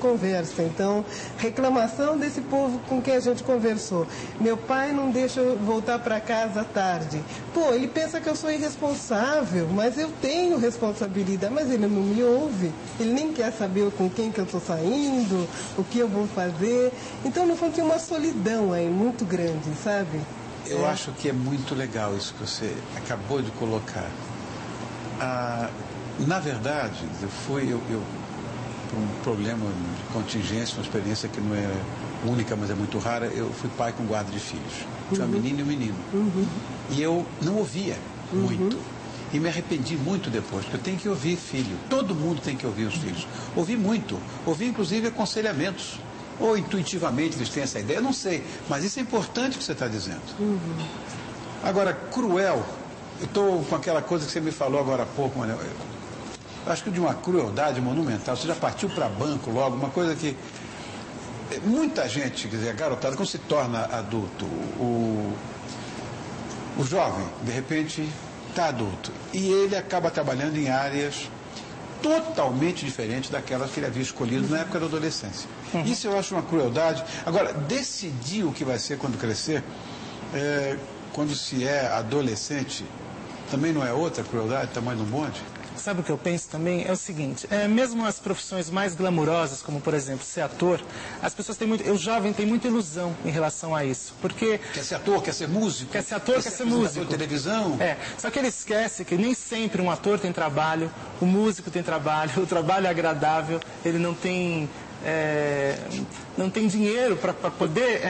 conversa. Então, reclamação desse povo com quem a gente conversou. Meu pai não deixa eu voltar para casa à tarde. Pô, ele pensa que eu sou irresponsável, mas eu tenho responsabilidade. Mas ele não me ouve. Ele nem quer saber com quem que eu estou saindo, o que eu vou fazer. Então, no fundo, tem uma solidão aí muito grande, sabe? Eu acho que é muito legal isso que você acabou de colocar. Na verdade, por um problema de contingência, uma experiência que não é única, mas é muito rara, eu fui pai com guarda de filhos. Tinha uma menina e um menino. E eu não ouvia muito. E me arrependi muito depois, porque eu tenho que ouvir filho. Todo mundo tem que ouvir os filhos. Ouvi muito. Ouvi, inclusive, aconselhamentos. Ou intuitivamente eles têm essa ideia, eu não sei. Mas isso é importante o que você está dizendo. Agora, cruel. Eu estou com aquela coisa que você me falou agora há pouco, Manuel. Eu acho que de uma crueldade monumental. Você já partiu para banco logo, uma coisa que... Muita gente, quer dizer, a garotada, quando se torna adulto, o jovem, de repente, está adulto. E ele acaba trabalhando em áreas totalmente diferentes daquelas que ele havia escolhido na época da adolescência. Isso eu acho uma crueldade. Agora, decidir o que vai ser quando crescer, quando se é adolescente, também não é outra crueldade, tamanho do bonde? Sabe o que eu penso também? É o seguinte, mesmo as profissões mais glamurosas, como por exemplo ser ator, as pessoas têm muito, o jovem tem muita ilusão em relação a isso, porque... Quer ser ator, quer ser músico. Quer ser ator, quer ser músico. Televisão. Só que ele esquece que nem sempre um ator tem trabalho, o músico tem trabalho, o trabalho é agradável, ele não tem dinheiro para poder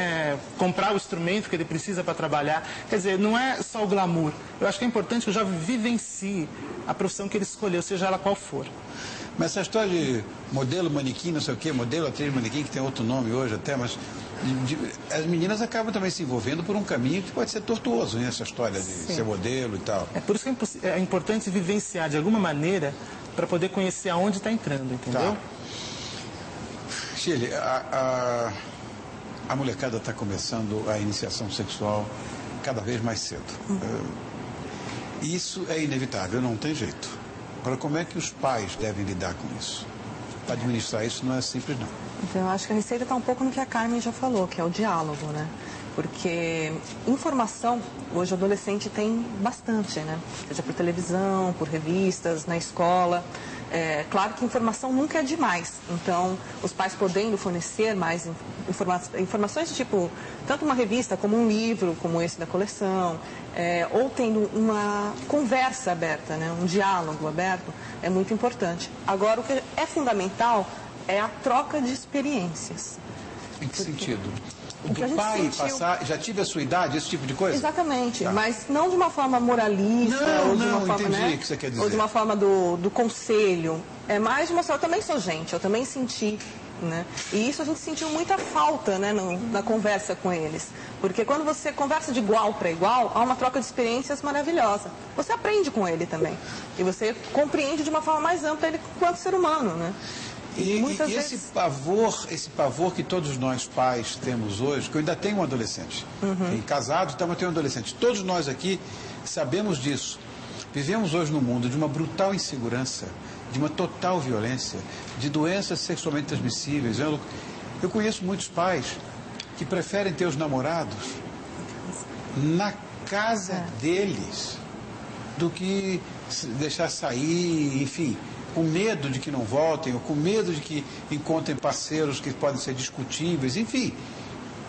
comprar o instrumento que ele precisa para trabalhar. Quer dizer, não é só o glamour. Eu acho que é importante que o jovem vivencie a profissão que ele escolheu, seja ela qual for. Mas essa história de modelo manequim, não sei o quê, modelo atriz manequim, que tem outro nome hoje até, mas as meninas acabam também se envolvendo por um caminho que pode ser tortuoso, né? Essa história de ser modelo e tal. É por isso que é importante vivenciar de alguma maneira para poder conhecer aonde está entrando, entendeu? Tá. Shirley, a molecada está começando a iniciação sexual cada vez mais cedo. Isso é inevitável, não tem jeito. Agora, como é que os pais devem lidar com isso? Para administrar isso não é simples, não. Então, eu acho que a receita está um pouco no que a Carmen já falou, que é o diálogo, né? Porque informação, hoje o adolescente tem bastante, né? Seja por televisão, por revistas, na escola. Claro que informação nunca é demais. Então, os pais podendo fornecer mais informações, tipo, tanto uma revista como um livro, como esse da coleção, ou tendo uma conversa aberta, né? Um diálogo aberto, é muito importante. Agora, o que é fundamental é a troca de experiências. Em que sentido? O pai passar, já tive a sua idade, esse tipo de coisa? Exatamente, mas não de uma forma moralista, ou de uma forma, entendi o que você quer dizer. Ou de uma forma do conselho. É mais de mostrar, eu também sou gente, eu também senti, né? E isso a gente sentiu muita falta, né, na conversa com eles. Porque quando você conversa de igual para igual, há uma troca de experiências maravilhosa. Você aprende com ele também. E você compreende de uma forma mais ampla ele quanto ser humano, né? E esse pavor que todos nós pais temos hoje, que eu ainda tenho um adolescente, casado, mas tenho um adolescente. Todos nós aqui sabemos disso. Vivemos hoje num mundo de uma brutal insegurança, de uma total violência, de doenças sexualmente transmissíveis. Eu conheço muitos pais que preferem ter os namorados na casa deles do que deixar sair, enfim, com medo de que não voltem, ou com medo de que encontrem parceiros que podem ser discutíveis, enfim,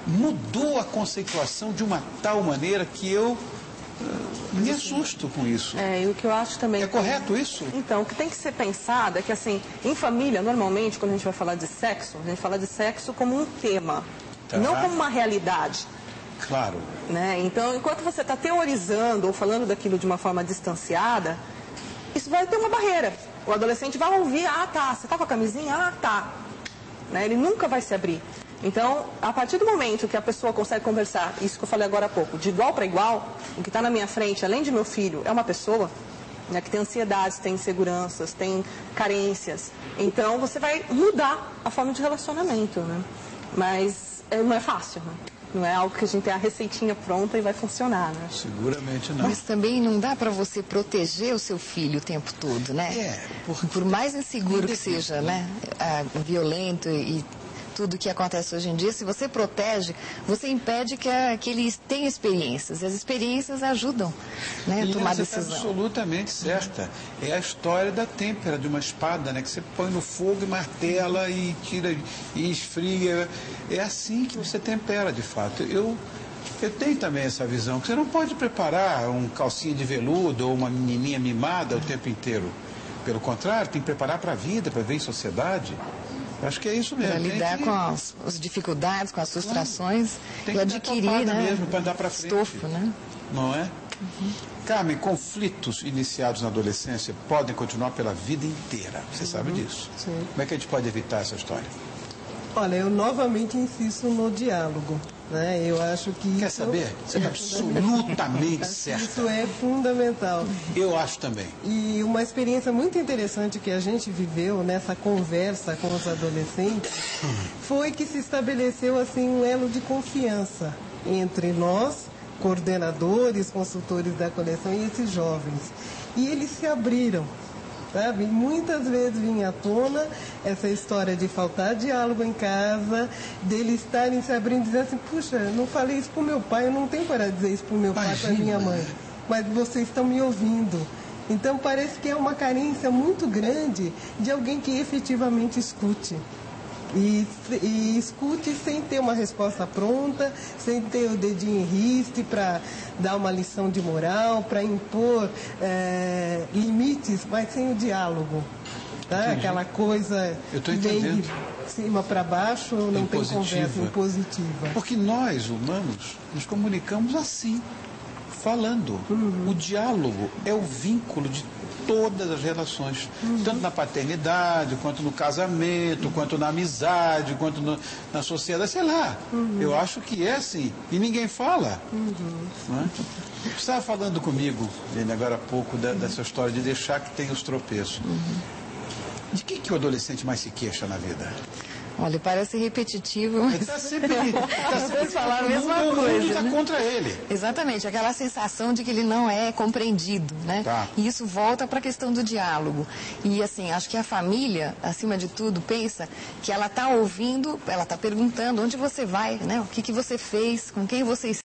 mudou a conceituação de uma tal maneira que eu me assusto com isso. E o que eu acho também... É correto isso? Então, o que tem que ser pensado é que, assim, em família, normalmente, quando a gente vai falar de sexo, a gente fala de sexo como um tema, não como uma realidade. Claro. Né? Então, enquanto você está teorizando ou falando daquilo de uma forma distanciada, isso vai ter uma barreira. O adolescente vai ouvir, você tá com a camisinha? Tá. Né? Ele nunca vai se abrir. Então, a partir do momento que a pessoa consegue conversar, isso que eu falei agora há pouco, de igual para igual, o que está na minha frente, além de meu filho, é uma pessoa, né, que tem ansiedades, tem inseguranças, tem carências. Então, você vai mudar a forma de relacionamento, né? Mas não é fácil, né? Não é algo que a gente tem a receitinha pronta e vai funcionar, né? Seguramente não. Mas também não dá para você proteger o seu filho o tempo todo, né? Por mais inseguro que seja, né? Violento e tudo que acontece hoje em dia, se você protege, você impede que ele tenha experiências. As experiências ajudam, né, a tomar decisão. Você está absolutamente certa. É a história da têmpera de uma espada, né? Que você põe no fogo e martela e tira e esfria. É assim que você tempera, de fato. Eu tenho também essa visão, que você não pode preparar um calcinha de veludo ou uma menininha mimada o tempo inteiro. Pelo contrário, tem que preparar para a vida, para viver em sociedade. Acho que é isso mesmo. Para lidar com as dificuldades, com as frustrações e adquirir, né, mesmo para andar para frente. Estofo, né? Não é? Carmen, conflitos iniciados na adolescência podem continuar pela vida inteira. Você sabe disso. Sim. Como é que a gente pode evitar essa história? Olha, eu novamente insisto no diálogo, né? Eu acho que Quer saber? Você é absolutamente certa. Isso é fundamental. Eu acho também. E uma experiência muito interessante que a gente viveu nessa conversa com os adolescentes foi que se estabeleceu assim um elo de confiança entre nós, coordenadores, consultores da coleção, e esses jovens. E eles se abriram. Sabe? Muitas vezes vinha à tona essa história de faltar diálogo em casa, deles estarem se abrindo e dizendo assim, puxa, não falei isso pro meu pai, eu não tenho para dizer isso pro meu pai, pra minha mãe, mas vocês estão me ouvindo. Então parece que é uma carência muito grande de alguém que efetivamente escute. E escute sem ter uma resposta pronta, sem ter o dedinho em riste para dar uma lição de moral, para impor limites, mas sem o diálogo. Tá? Aquela coisa que vem de cima para baixo, não tem conversa impositiva. Porque nós, humanos, nos comunicamos assim, falando. O diálogo é o vínculo de todas as relações, tanto na paternidade, quanto no casamento, quanto na amizade, quanto na sociedade, sei lá. Eu acho que é assim. E ninguém fala. Não é? Você estava falando comigo, Lene, agora há pouco, dessa história de deixar que tem os tropeços. De que o adolescente mais se queixa na vida? Olha, parece repetitivo, mas Está sempre falar a mesma coisa. Está contra ele. Exatamente, aquela sensação de que ele não é compreendido, né? Tá. E isso volta para a questão do diálogo. E assim, acho que a família, acima de tudo, pensa que ela está ouvindo, ela está perguntando onde você vai, né? O que você fez, com quem você